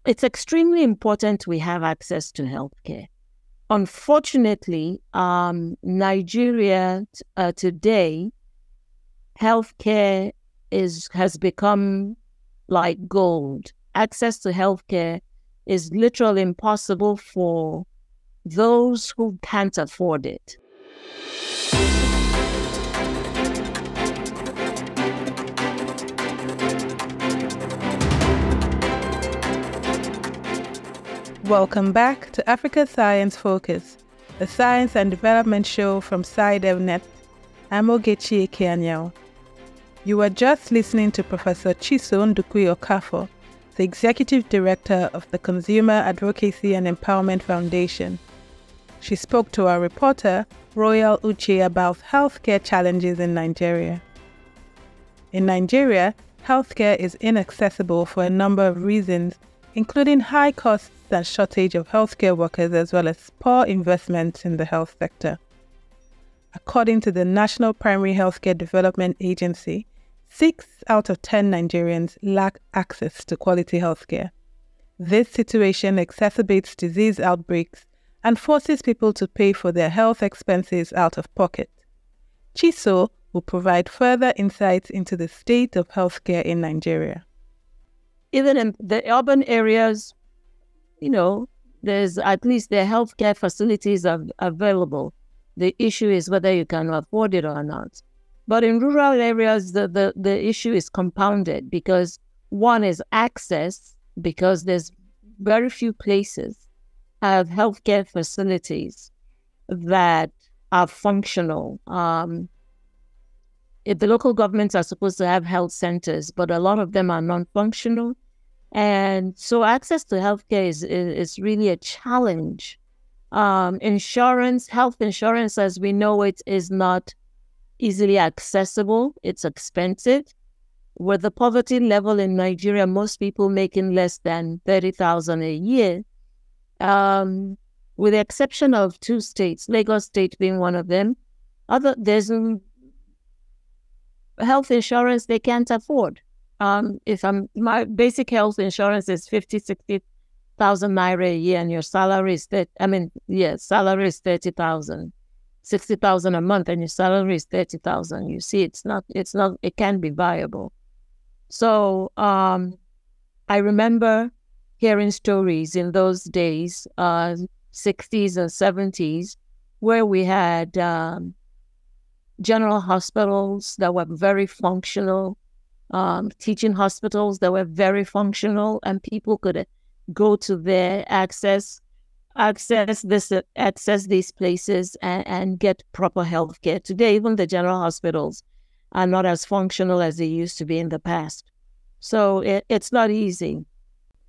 it's extremely important we have access to healthcare. Unfortunately, Nigeria today, healthcare has become like gold. Access to healthcare is literally impossible for those who can't afford it. Welcome back to Africa Science Focus, the science and development show from SciDevNet. I'm Ogechi Ekeanyao. You were just listening to Professor Chiso Ndukwu-Okafor, the Executive Director of the Consumer Advocacy and Empowerment Foundation. She spoke to our reporter, Royal Uche, about healthcare challenges in Nigeria. In Nigeria, healthcare is inaccessible for a number of reasons, including high costs and shortage of healthcare workers, as well as poor investment in the health sector. According to the National Primary Healthcare Development Agency, 6 out of 10 Nigerians lack access to quality healthcare. This situation exacerbates disease outbreaks and forces people to pay for their health expenses out of pocket. Chiso will provide further insights into the state of healthcare in Nigeria. Even in the urban areas, there's at least the healthcare facilities are available. The issue is whether you can afford it or not. But in rural areas, the issue is compounded because one is access, because there's very few places have healthcare facilities that are functional. If the local governments are supposed to have health centers, but a lot of them are non-functional. And so access to healthcare is really a challenge. Health insurance, as we know it, is not easily accessible. It's expensive. With the poverty level in Nigeria, most people making less than 30,000 a year, with the exception of 2 states, Lagos State being one of them, there's health insurance they can't afford. My basic health insurance is 60,000 naira a year, and your salary is salary is 30,000, 60,000 a month, and your salary is 30,000. You see, it can't be viable. So, I remember hearing stories in those days, 60s and 70s, where we had general hospitals that were very functional, teaching hospitals that were very functional, and people could go to there, access these places and get proper health care. Today, even the general hospitals are not as functional as they used to be in the past. So it's not easy.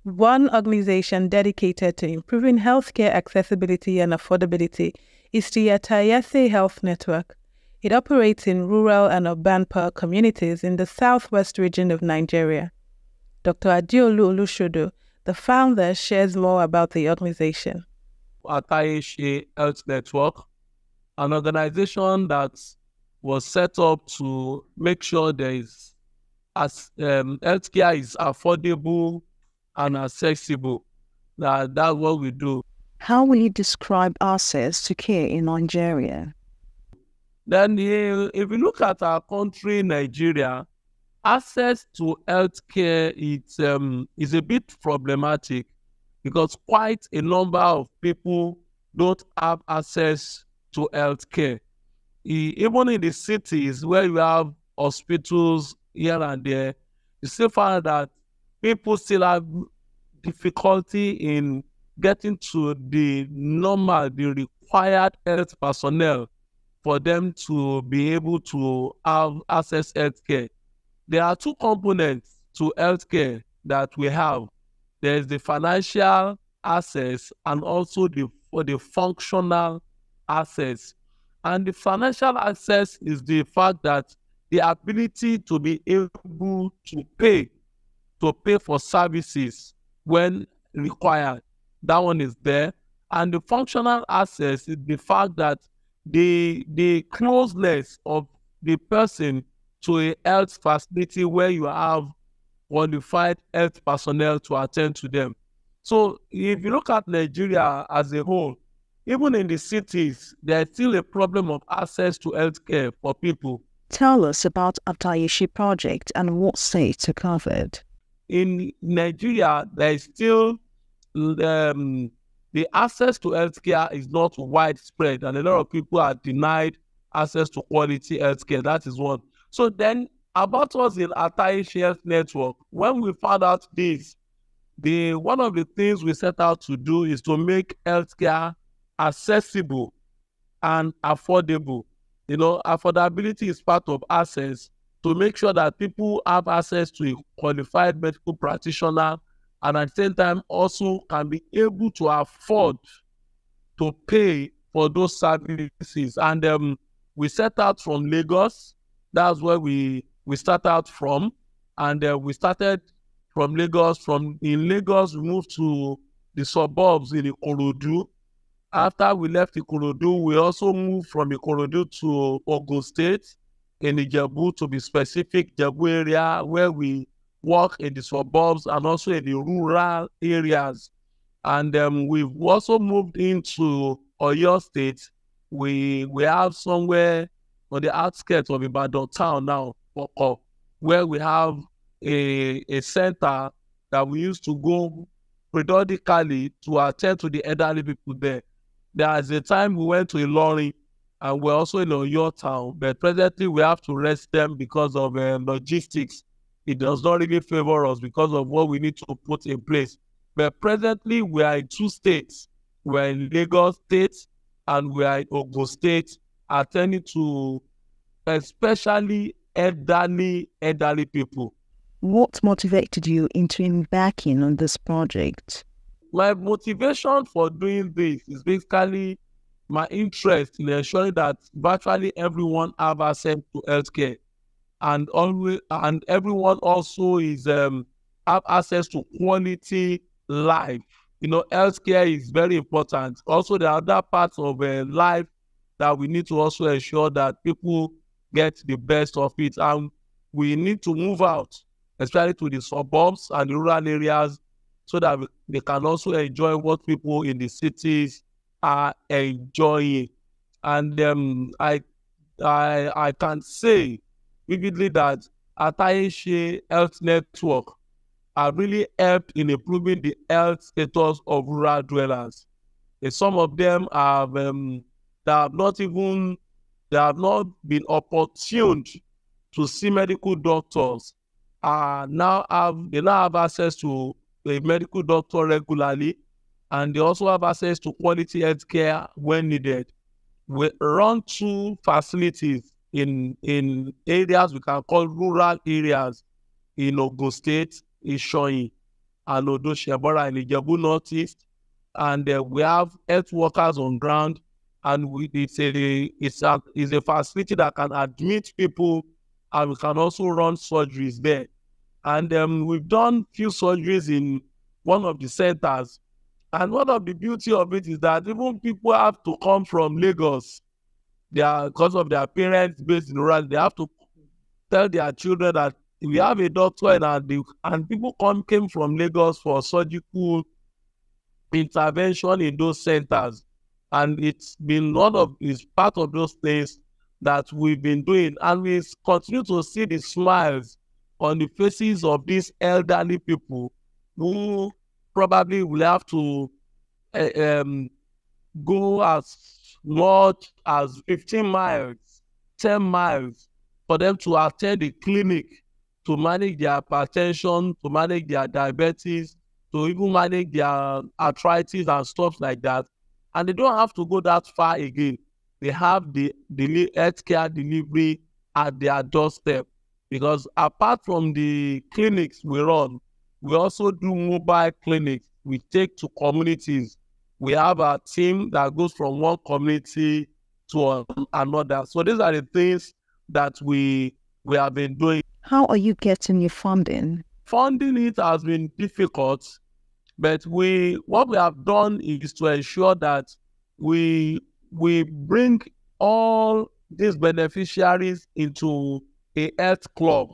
One organization dedicated to improving healthcare accessibility and affordability is the Atayese Health Network. It operates in rural and urban poor communities in the southwest region of Nigeria. Dr. Adeolu Olusodo, the founder, shares more about the organization. Atayese Health Network, an organization that was set up to make sure healthcare is affordable and accessible. That's what we do. How will you describe access to care in Nigeria? Then if you look at our country, Nigeria, access to healthcare is a bit problematic because quite a number of people don't have access to healthcare. Even in the cities where you have hospitals here and there, you still find that people still have difficulty in getting to the required health personnel for them to be able to have access healthcare. There are 2 components to healthcare that we have. There's the financial access and also the functional access. And the financial access is the fact that the ability to be able to pay for services when required. That one is there. And the functional access is the fact that the closeness of the person to a health facility where you have qualified health personnel to attend to them. So if you look at Nigeria as a whole, even in the cities, there's still a problem of access to healthcare for people. Tell us about Atayese Project and what states are covered. In Nigeria, there is still the access to healthcare is not widespread, and a lot of people are denied access to quality healthcare. That is one. So then, about us in Atayese Health Network, when we found out this, one of the things we set out to do is to make healthcare accessible and affordable. You know, affordability is part of access, to make sure that people have access to a qualified medical practitioner, and at the same time also can be able to afford to pay for those services. And we set out from Lagos. That's where we start out from. And we started from Lagos. In Lagos, we moved to the suburbs in Ikorodu. After we left Ikorodu, we also moved from Ikorodu to Ogun State, in Ijebu, to be specific, Ijebu area, where we work in the suburbs and also in the rural areas. And we've also moved into Oyo State. We have somewhere on the outskirts of Ibadan town now, where we have a center that we used to go periodically to attend to the elderly people there. There is a time we went to Ilorin, and we're also in Oyo town, but presently we have to rest them because of logistics. It does not really favor us because of what we need to put in place. But presently we are in 2 states. We're in Lagos State and we are in Ogun State, attending to especially elderly people. What motivated you into embarking on this project? My motivation for doing this is basically my interest in ensuring that virtually everyone have access to healthcare, and everyone also is have access to quality life. You know, healthcare is very important. Also, there are other parts of life that we need to also ensure that people get the best of it, and we need to move out, especially to the suburbs and the rural areas, so that they can also enjoy what people in the cities are enjoying. And I can say vividly that Atayese Health Network have really helped in improving the health status of rural dwellers. Some of them have not been opportuned to see medical doctors. They now have access to a medical doctor regularly, and they also have access to quality health care when needed. We run 2 facilities in areas we can call rural areas in Ogun State, Ishoyin, and Odo-Shebora in Ijebu Northeast. And we have health workers on ground, and it's a facility that can admit people, and we can also run surgeries there. And we've done few surgeries in one of the centers. And one of the beauty of it is that even people have to come from Lagos. Because of their parents based in rural, they have to tell their children that we have a doctor, and people came from Lagos for surgical intervention in those centers. And it's part of those things that we've been doing. And we continue to see the smiles on the faces of these elderly people who probably will have to go as much as 15 miles, 10 miles for them to attend the clinic to manage their hypertension, to manage their diabetes, to even manage their arthritis and stuff like that. And they don't have to go that far again. They have the healthcare delivery at their doorstep. Because apart from the clinics we run, we also do mobile clinics. We take to communities. We have a team that goes from one community to another. So these are the things that we have been doing. How are you getting your funding? Funding it has been difficult, but what we have done is to ensure that we bring all these beneficiaries into a health club.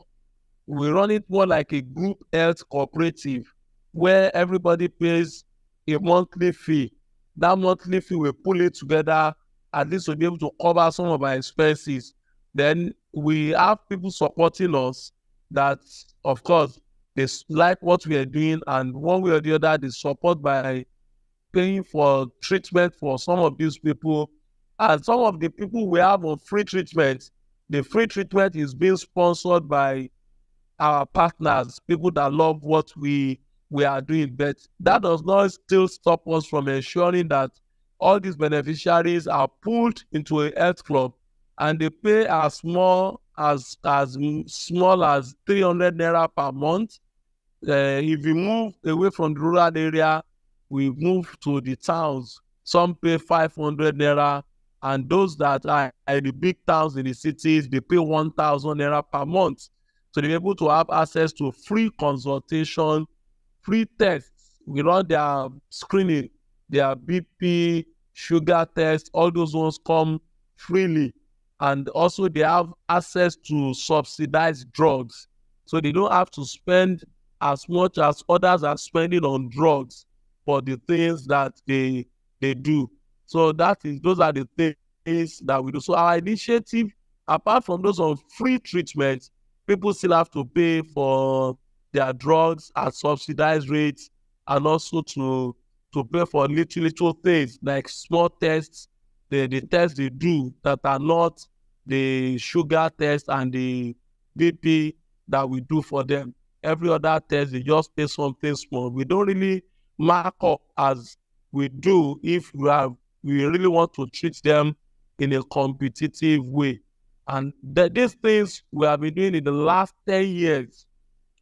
We run it more like a group health cooperative, where everybody pays a monthly fee. That monthly fee, we pull it together, at least we'll be able to cover some of our expenses. Then we have people supporting us that, of course, they like what we are doing, and one way or the other, they support by paying for treatment for some of these people. And some of the people we have on free treatment, the free treatment is being sponsored by our partners, people that love what we are doing. But that does not still stop us from ensuring that all these beneficiaries are pulled into a health club, and they pay as small as 300 naira per month. If we move away from the rural area, we move to the towns. Some pay 500 naira, and those that are in the big towns in the cities, they pay 1,000 naira per month. So they're able to have access to free consultation, free tests. We run their screening, their BP, sugar tests, all those ones come freely. And also they have access to subsidized drugs. So they don't have to spend as much as others are spending on drugs for the things that they do. So those are the things that we do. So our initiative, apart from those on free treatment, people still have to pay for their drugs at subsidized rates, and also to pay for little things like small tests, the tests they do that are not the sugar test and the BP that we do for them. Every other test, they just pay something small. We don't really mark up as we do if we really want to treat them in a competitive way. And these things we have been doing in the last 10 years.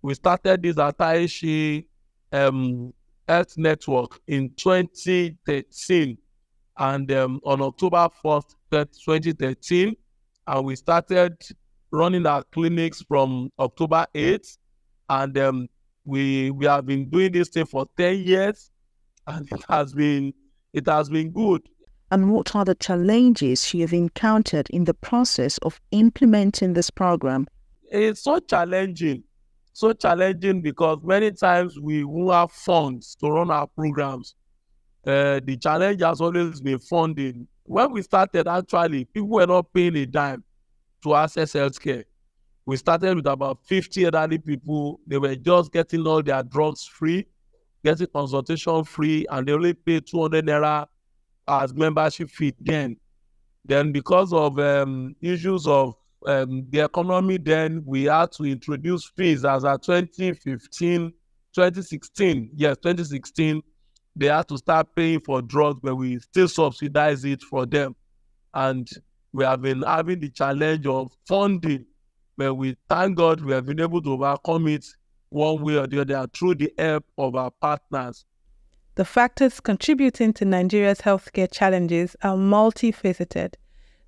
We started this Atayese Health Network in 2013, and on October 1st, 2013, and we started running our clinics from October 8th, and we have been doing this thing for 10 years, and it has been good. And what are the challenges you have encountered in the process of implementing this program? It's so challenging because many times we won't have funds to run our programs. The challenge has always been funding. When we started, actually, people were not paying a dime to access healthcare. We started with about 50 elderly people. They were just getting all their drugs free, getting consultation free, and they only pay 200 naira as membership fee then. Then because of issues of the economy, then we had to introduce fees as at 2016, they had to start paying for drugs, but we still subsidize it for them. And we have been having the challenge of funding, but we thank God we have been able to overcome it one way or the other through the help of our partners. The factors contributing to Nigeria's healthcare challenges are multifaceted.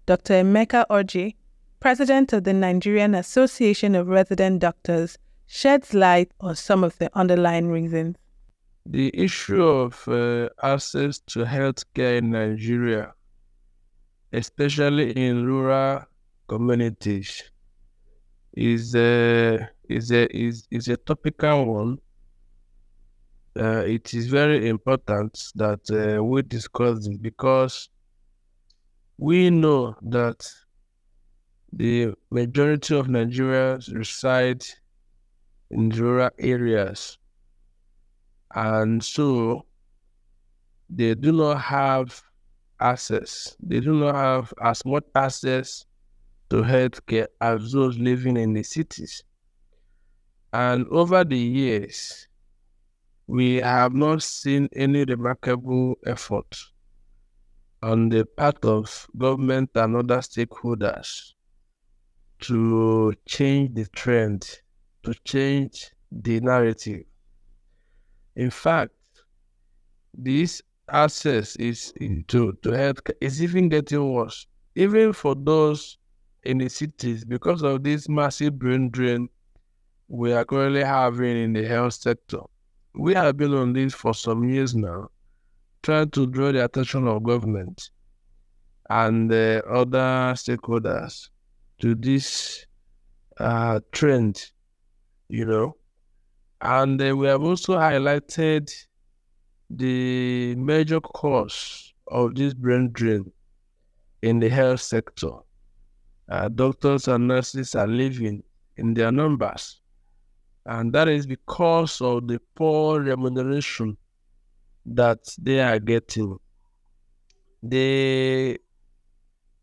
Dr. Emeka Orji, president of the Nigerian Association of Resident Doctors, sheds light on some of the underlying reasons. The issue of access to healthcare in Nigeria, especially in rural communities, is a topical one. It is very important that we discuss this, because we know that the majority of Nigerians reside in rural areas, and so they do not have access. They do not have as much access to healthcare as those living in the cities. And over the years, we have not seen any remarkable effort on the part of government and other stakeholders to change the trend, to change the narrative. In fact, this access to healthcare is even getting worse, even for those in the cities, because of this massive brain drain we are currently having in the health sector. We have been on this for some years now, trying to draw the attention of government and other stakeholders to this trend, And we have also highlighted the major cause of this brain drain in the health sector. Doctors and nurses are leaving in their numbers, and that is because of the poor remuneration that they are getting. There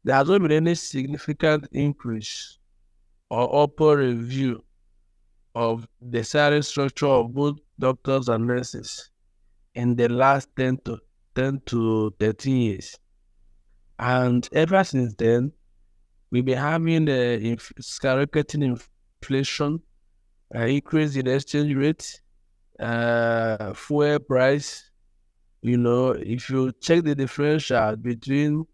has not been any significant increase or upper review of the salary structure of both doctors and nurses in the last 10 to 13 years. And ever since then, we've been having skyrocketing inflation, increase in exchange rate, fuel price. If you check the differential between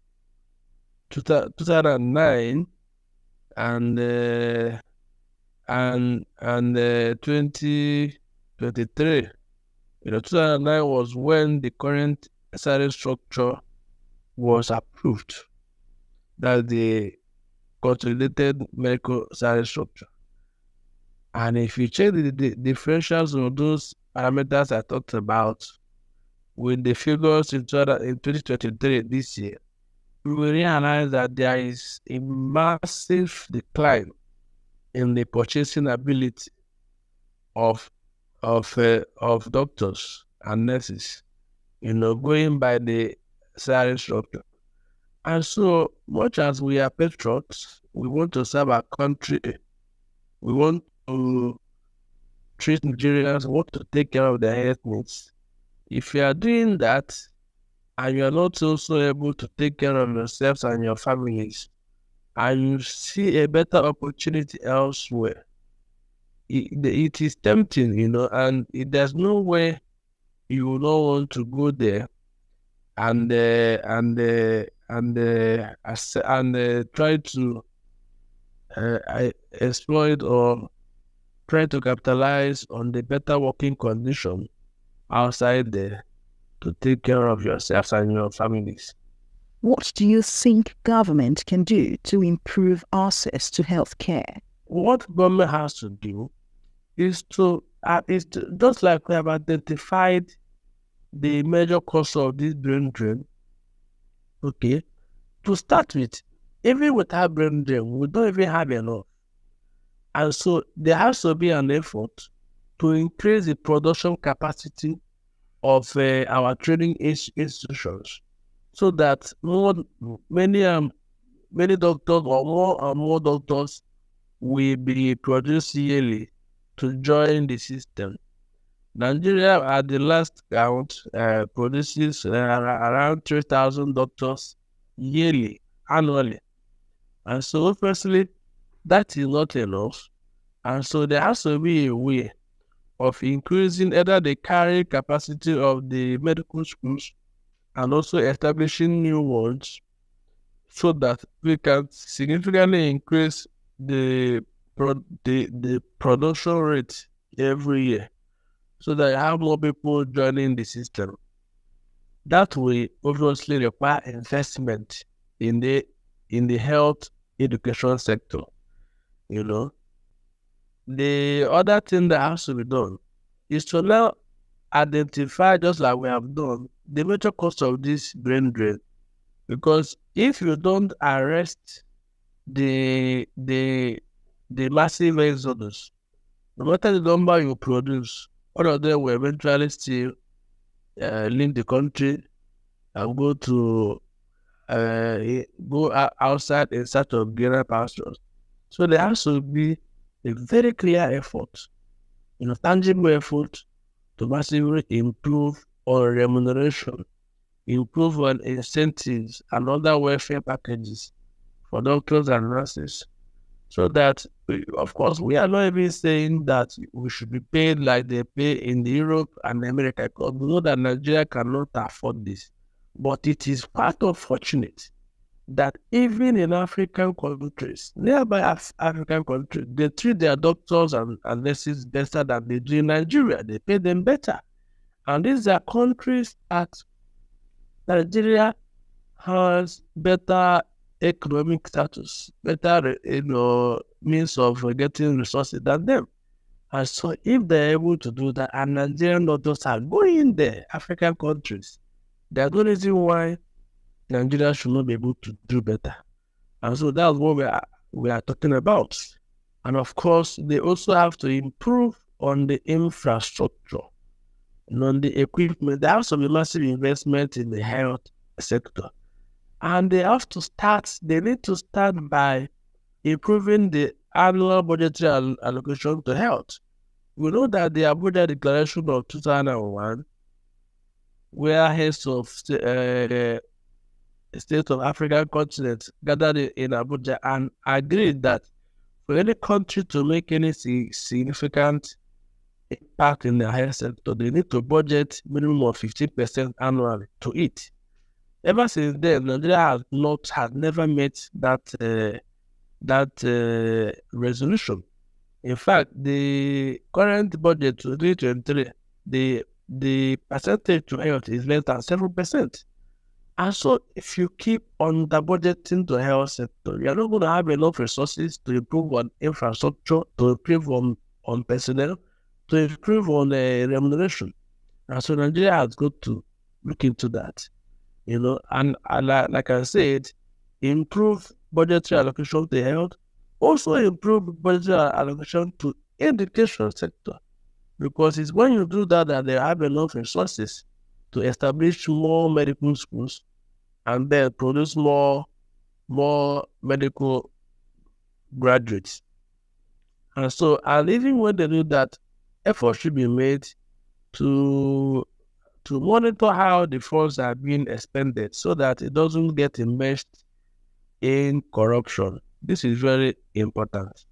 2009 and 2023, 2009 was when the current salary structure was approved. That's the consolidated medical salary structure. And if you check the differentials of those parameters I talked about with the figures in 2023 this year, we will realize that there is a massive decline in the purchasing ability of doctors and nurses, going by the salary structure. And so much as we are patriots, we want to serve our country, we want to treat Nigerians, we want to take care of their health needs. If you are doing that, and you are not also able to take care of yourselves and your families, and you see a better opportunity elsewhere, it is tempting, and there's no way you will not want to go there and try to exploit or try to capitalize on the better working condition outside there to take care of yourselves and your families. What do you think government can do to improve access to healthcare? What government has to do is to just like we have identified the major cause of this brain drain. Okay, to start with, even without brain drain, we don't even have enough. And so there has to be an effort to increase the production capacity of our training institutions, so that many doctors or more and more doctors will be produced yearly to join the system. Nigeria, at the last count, produces around 3,000 doctors yearly, annually. And so, obviously, that is not enough. And so there has to be a way of increasing either the carrying capacity of the medical schools and also establishing new ones, so that we can significantly increase the production rate every year, so that you have more people joining the system. That will obviously require investment in the health education sector. The other thing that has to be done is to now identify, just like we have done, the major cause of this brain drain. Because if you don't arrest the massive exodus, no matter the number you produce, all of them will eventually still leave the country and go outside in search of greener pastures. So there has to be a very clear effort, tangible effort to massively improve on remuneration, improve on incentives and other welfare packages for doctors and nurses, so that, of course, we are not even saying that we should be paid like they pay in Europe and America, because we know that Nigeria cannot afford this. But it is part of fortunate that even in African countries, nearby African countries, they treat their doctors and nurses better than they do in Nigeria. They pay them better. And these are countries that Nigeria has better economic status, better means of getting resources than them. And so if they're able to do that, and Nigerian doctors are going there, African countries, there's no reason why Nigeria should not be able to do better. And so that's what we are talking about. And of course, they also have to improve on the infrastructure and on the equipment. There has to be massive investment in the health sector. And they need to start by improving the annual budgetary allocation to health. We know that the Abuja Declaration of 2001, where heads of state of African continent gathered in Abuja and agreed that for any country to make any significant impact in the health sector, they need to budget minimum of 15% annually to it. Ever since then, Nigeria has never met that resolution. In fact, the current budget to 2023, the percentage to health is less than 7%. And so if you keep on the budgeting to health sector, you're not going to have enough resources to improve on infrastructure, to improve on personnel, to improve on remuneration. And so Nigeria has got to look into that, and like I said, improve budgetary allocation to health, also improve budgetary allocation to education sector, because it's when you do that they have enough resources to establish more medical schools and then produce more medical graduates. And even when they do that, effort should be made to monitor how the funds are being expended so that it doesn't get immersed in corruption. This is very important.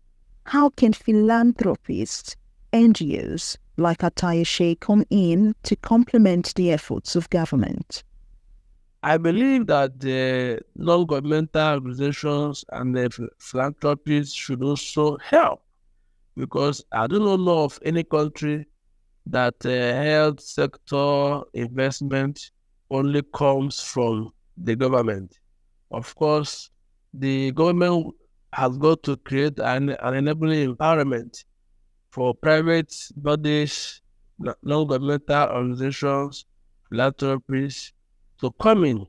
How can philanthropists, NGOs like Atayese come in to complement the efforts of government? I believe that the non-governmental organizations and the philanthropists should also help, because I do not know of any country that health sector investment only comes from the government. Of course, the government has got to create an enabling environment for private bodies, non-governmental organizations, philanthropists to come in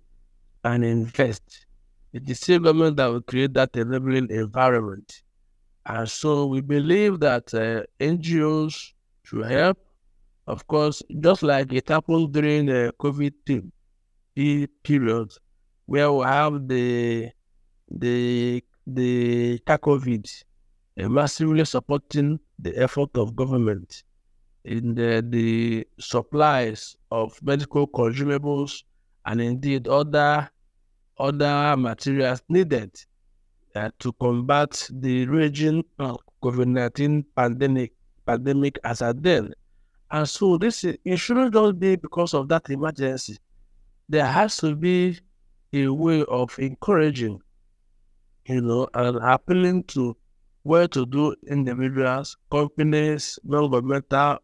and invest. It's the same government that will create that enabling environment. And so we believe that NGOs should help. Of course, just like it happened during the COVID period, where we have the COVID massively supporting the effort of government in the supplies of medical consumables and indeed other materials needed to combat the raging COVID-19 pandemic as at then. And so it shouldn't just be because of that emergency. There has to be a way of encouraging, and appealing to well-to-do individuals, companies, non-governmental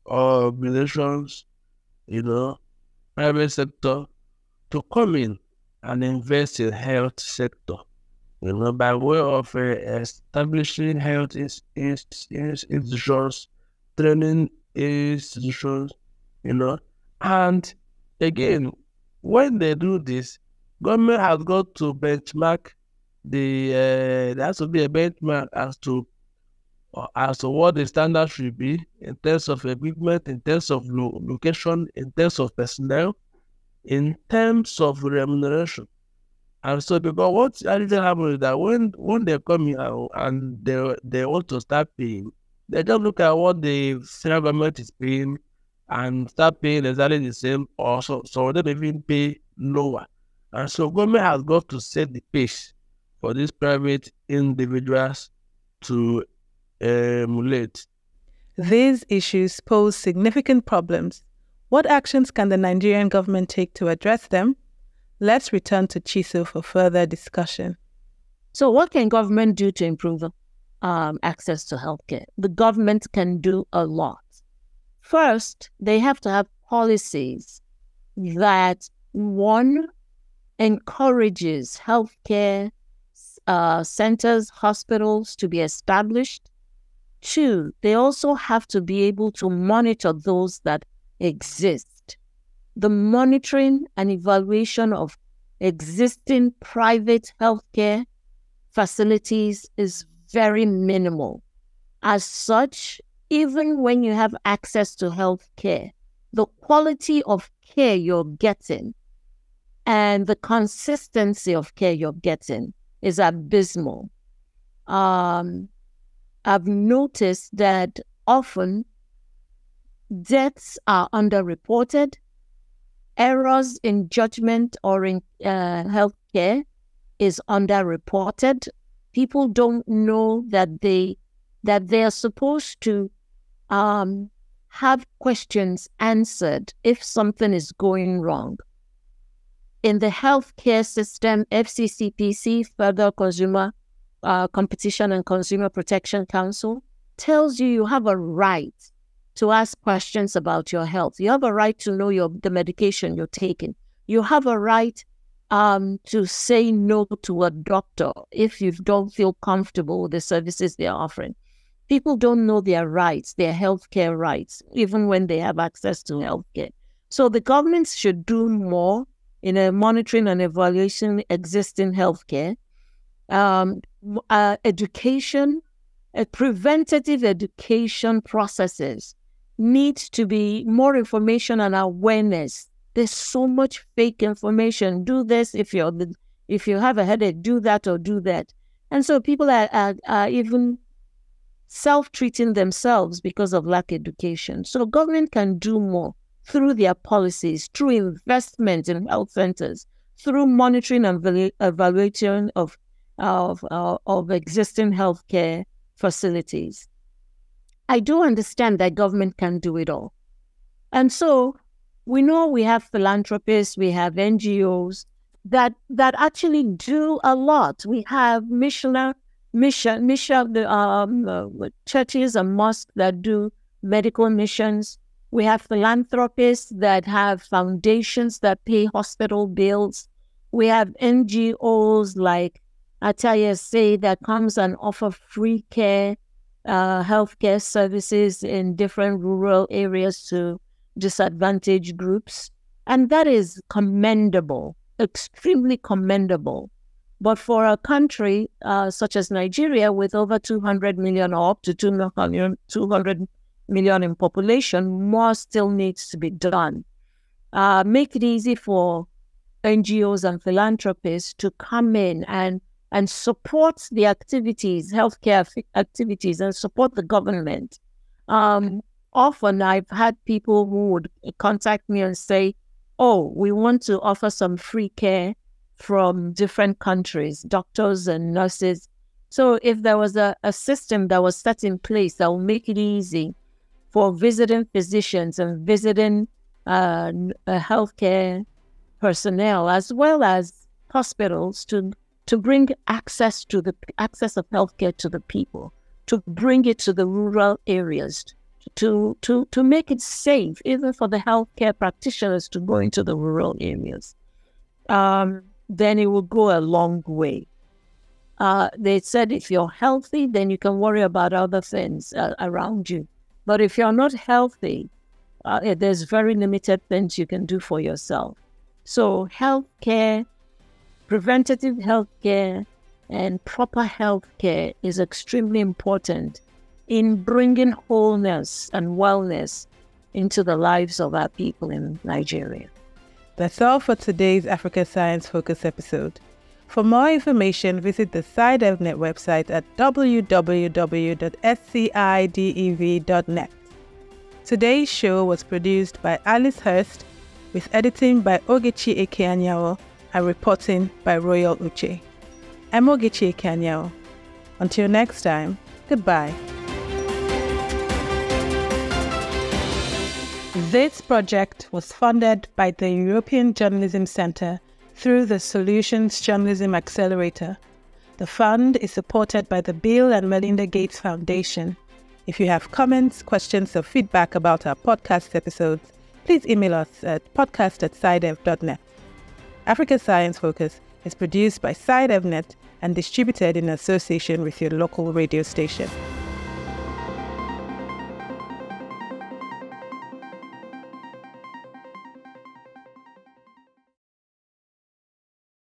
organizations, private sector, to come in and invest in health sector, by way of establishing health institutions, training institutions, and again, when they do this, government has got to benchmark there has to be a benchmark as to what the standard should be in terms of equipment, in terms of location, in terms of personnel, in terms of remuneration. And so, because what actually happens is that when they come in and they want to start paying, they just look at what the federal government is paying and start paying exactly the same, or so they don't even pay lower. And so government has got to set the pace for these private individuals to emulate. These issues pose significant problems. What actions can the Nigerian government take to address them? Let's return to Chiso for further discussion. So what can government do to improve access to healthcare? The government can do a lot. First, they have to have policies that, one, encourages healthcare centers, hospitals to be established Two, they also have to be able to monitor those that exist. The monitoring and evaluation of existing private healthcare facilities is very minimal. As such, even when you have access to healthcare, the quality of care you're getting and the consistency of care you're getting is abysmal. I've noticed that often deaths are underreported, errors in judgment or in healthcare is underreported. People don't know that they are supposed to have questions answered if something is going wrong. In the healthcare system, FCCPC, Federal Consumer Competition and Consumer Protection Council, tells you have a right to ask questions about your health. You have a right to know the medication you're taking. You have a right to say no to a doctor if you don't feel comfortable with the services they're offering. People don't know their rights, their healthcare rights, even when they have access to healthcare. So the government should do more in a monitoring and evaluation existing healthcare. Education, preventative education processes needs to be more information and awareness. There's so much fake information. Do this if you have a headache. Do that or do that. And so people are even self-treating themselves because of lack of education. So government can do more through their policies, through investment in health centers, through monitoring and evaluation of existing healthcare facilities. I do understand that government can do it all. And so we know we have philanthropists, we have NGOs that actually do a lot. We have churches and mosques that do medical missions. We have philanthropists that have foundations that pay hospital bills. We have NGOs like Atayese that comes and offer free care, healthcare services in different rural areas to disadvantaged groups. And that is commendable, extremely commendable. But for a country such as Nigeria with over 200 million or up to 200 million in population, more still needs to be done. Make it easy for NGOs and philanthropists to come in and support the activities, healthcare activities, and support the government. Often I've had people who would contact me and say, oh, we want to offer some free care from different countries, doctors and nurses. So if there was a system that was set in place that will make it easy for visiting physicians and visiting healthcare personnel, as well as hospitals, to bring access of healthcare to the people, to bring it to the rural areas, to make it safe, even for the healthcare practitioners to go into the rural areas, then it will go a long way. They said if you're healthy, then you can worry about other things around you. But if you're not healthy, there's very limited things you can do for yourself. So healthcare, preventative healthcare, and proper healthcare is extremely important in bringing wholeness and wellness into the lives of our people in Nigeria. That's all for today's Africa Science Focus episode. For more information, visit the SciDevNet website at www.scidev.net. Today's show was produced by Alice Hurst, with editing by Ogechi Ekeanyawo and reporting by Royal Uche. I'm Ogechi Ekeanyawo. Until next time, goodbye. This project was funded by the European Journalism Center through the Solutions Journalism Accelerator. The fund is supported by the Bill and Melinda Gates Foundation. If you have comments, questions, or feedback about our podcast episodes, please email us at podcast@scidev.net. Africa Science Focus is produced by SciDevNet and distributed in association with your local radio station.